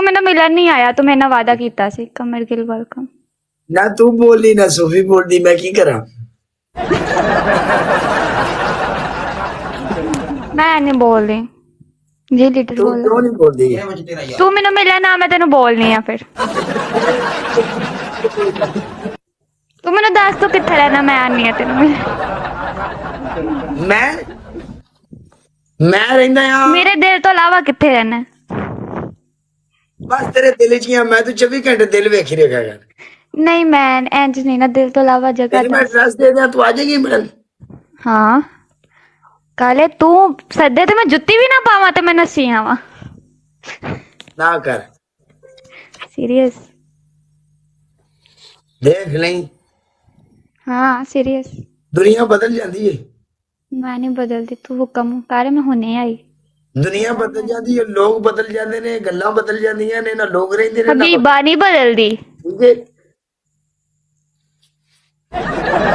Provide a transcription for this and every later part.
ਮੈਨੂੰ ਮਿਲਣ ਨਹੀਂ ਆਇਆ, ਤੂੰ ਮੇਰੇ ਨਾਲ ਵਾਅਦਾ ਕੀਤਾ ਸੀ। ਕਮਰਗਿਲ ਵੈਲਕਮ। ना तू बोली ना सोफी बोलती, मैं की करा। मैं नहीं बोल रही जी, लीटर तू बोल। क्यों नहीं बोलती? तू मैनू मिला ना, मैं तेन बोलनी आ फिर। तू मैनू दस तू कित्थे रहना, मैं आनी आ तेन मिल। मैं रहना यहाँ मेरे दिल तो अलावा कित्थे रहना। बस तेरे दिल च ही मैं तो 24 घंटे दिल वेख ही रखा कर। नहीं मैं इंज नहीं ना, दिल तो अलावा जगह तेरी मैं दस। ड्रेस दे दिया, तू आ जाएगी मिलन। हाँ काले तू सदे तो मैं जुत्ती भी ना पावा तो मैं नसी आवा। ना कर, सीरियस। देख नहीं हाँ सीरियस। दुनिया बदल जाती है। मैं नहीं बदलती, तू हुक्म कर, मैं हुने आई। दुनिया बदल जाती है, लोग बदल जाते ने, गल्लां बदल जांदियां ने, ना लोग रहिंदे ने ना हबीबा नहीं बदलदी। ठीक है।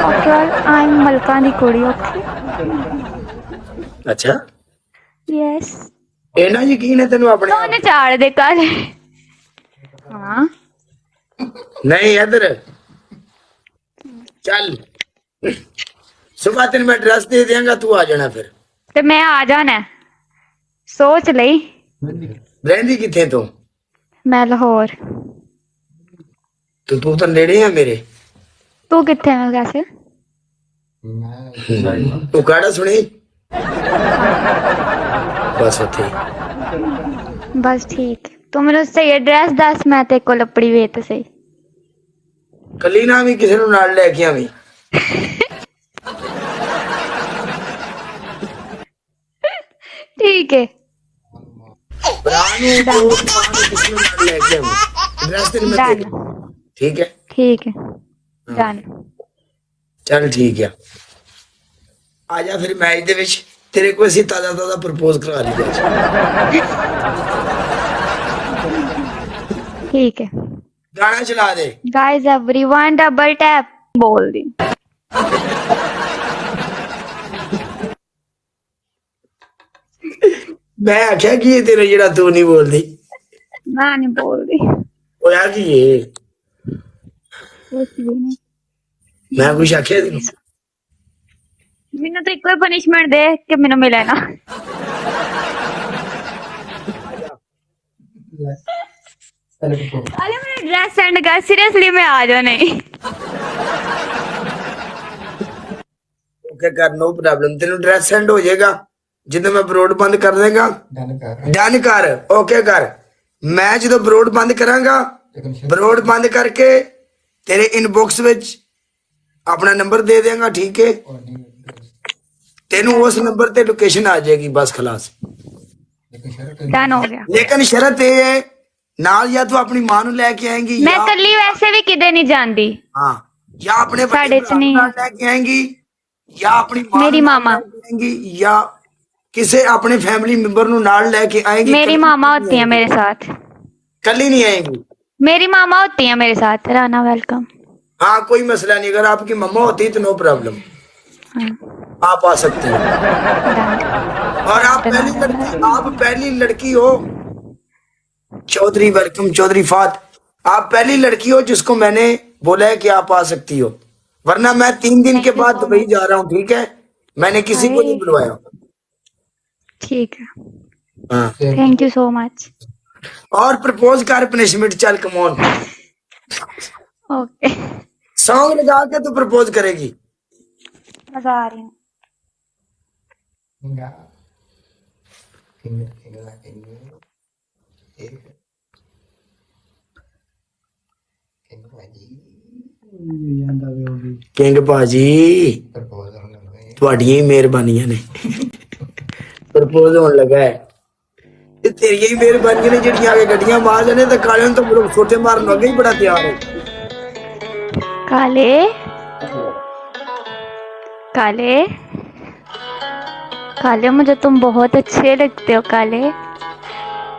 ओके आई एम मलका दी कुड़ी। ओके अच्छा यस। इन्ना यकीन है तेन अपने कौन चाड़ दे काले। हाँ नहीं इधर चल, सुबह तेन मैं ड्रेस दे देंगा, तू आ जाना फिर। ते मैं आ जाना है। सोच लई। रहंदी किथे तू? मैं लाहौर। तू तो नेड़े है मेरे। तू कित्थे है वैसे? तू काड़ा सुनी बस उथे। बस ठीक। तू मैनू सही एड्रैस दस, मैं तेरे को लपड़ी वे ते सही। कली ना भी किसी नाल लेके आवी। ठीक है ठीक है ठीक है डन। चल ठीक है, आ जा फिर मैच दे विच तेरे को ਅਸੀਂ ਤਾਜ਼ਾ ਤਾਜ਼ਾ ਪ੍ਰਪੋਜ਼ ਕਰਾ ਲਈ ਅੱਜ। ठीक है गाना चला दे। गाइस एवरीवन डबल टैप बोल दी। मैं आख्या कि ये तेरा जेड़ा तू नहीं बोलदी। मैं नहीं बोल दी ओ यार की ये कुछ भी नहीं। मैं कुछ आख्या तेनू? मैनू तो एक पनिशमेंट दे कि मैनू मिले ना। अरे मेरा ड्रेस सेंड कर, सीरियसली मैं आ जा नहीं। ओके कर, नो प्रॉब्लम, तेनू ड्रेस सेंड हो जाएगा ਜਦੋਂ मैं ब्रोड बंद कर देगा। डन कर ओके कर। मैं जो ब्रोड बंद करांगा, ब्रोड बंद करके तेरे इनबॉक्स विच अपना नंबर दे देंगा। ठीक है, तेनू उस नंबर ते लोकेशन आ जाएगी, बस खलास। डन हो गया। लेकिन शर्त ये है, नाल या तू अपनी मां नू लेके आएंगी, मैं या कली वैसे भी किदे नहीं जाती। हाँ, या अपने बड़े साढ़े च भरा नहीं नू है। नाल लेके आएंगी, या अपनी मां मेरी नू नाल मामा। लेके आएंगी, या किसी अपने फैमिली मेंबर नू नाल लेके आएंगी। मेरी कल्ली मामा नहीं होती है आएंगी। मेरे साथ। कल्ली नहीं आएंगी। मेरी मामा होती है मेरे साथ। राना वेलकम। हाँ कोई मसला नहीं, अगर आपकी मम्मा होती तो नो प्रॉब्लम, आप आ सकती हैं। और आप पहली लड़की हो। चौधरी वेलकम, चौधरी फात, आप पहली लड़की हो जिसको मैंने बोला है कि आप आ सकती हो, वरना मैं 3 दिन के बाद दुबई जा रहा हूँ। ठीक है, मैंने किसी को नहीं बुलवाया। ठीक है हाँ, थैंक यू सो मच। और प्रपोज कर, पनिशमेंट चल, कम ऑन। ओके सॉन्ग लगा के तो प्रपोज करेगी। मजा आ रही हूँ। किंग भाजी ਤੁਹਾਡੀਆਂ ਹੀ ਮਿਹਰਬਾਨੀਆਂ ਨੇ ਪ੍ਰਪੋਜ਼ ਹੋਣ ਲੱਗਾ ਹੈ। ਤੇ ਤੇਰੀਆਂ ਹੀ ਮਿਹਰਬਾਨੀਆਂ ਨੇ ਜਿਹੜੀਆਂ ਆ ਕੇ ਗੱਡੀਆਂ ਮਾਰ ਜਾਣੇ, ਤੇ ਕਾਲੇ ਨੂੰ ਤਾਂ ਲੋਕ ਛੋਟੇ ਮਾਰਨ ਨੂੰ ਅੱਗੇ ਹੀ ਬੜਾ ਤਿਆਰ ਹੈ। काले काले काले मुझे तुम बहुत अच्छे लगते हो काले।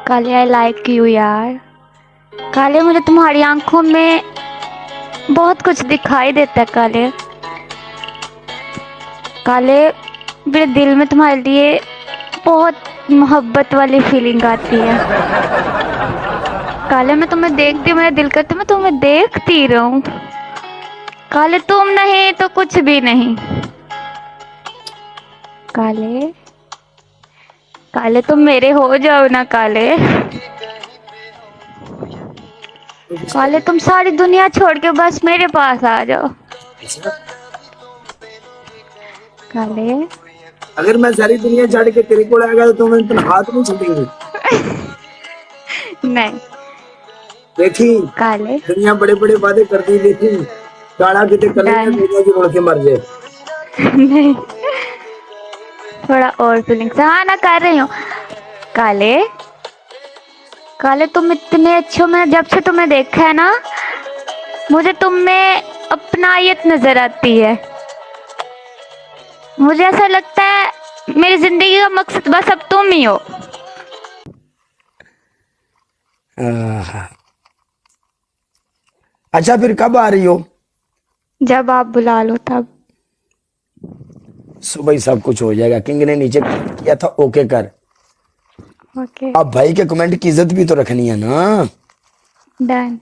काले आई लाइक यू यार। काले मुझे तुम्हारी आंखों में बहुत कुछ दिखाई देता है काले। काले मेरे दिल में तुम्हारे लिए बहुत मोहब्बत वाली फीलिंग आती है काले मैं तुम्हें देखती हूँ, मेरा दिल करता है मैं तुम्हें देखती रहूं। काले तुम नहीं तो कुछ भी नहीं। काले काले तुम मेरे हो जाओ ना काले। काले तुम सारी दुनिया छोड़ के बस मेरे पास आ जाओ। काले अगर मैं सारी दुनिया छाड़ के तेरे को आएगा तो मैं इतना हाथ नहीं छूटेंगे। नहीं देखी काले दुनिया बड़े बड़े वादे करती, लेकिन काला कितने कले में दुनिया की उड़ के मर जाए। नहीं, थोड़ा और फीलिंग्स। हाँ ना कर रही हूँ। काले काले तुम इतने अच्छे हो, मैंने जब से तुम्हें देखा है ना मुझे तुम में अपनायत नजर आती है। मुझे ऐसा लगता है मेरी जिंदगी का मकसद बस अब तुम ही हो। अच्छा फिर कब आ रही हो? जब आप बुला लो तब। सुबह ही सब कुछ हो जाएगा। किंग ने नीचे किया था ओके कर। ओके अब भाई के कमेंट की इज्जत भी तो रखनी है ना। डन।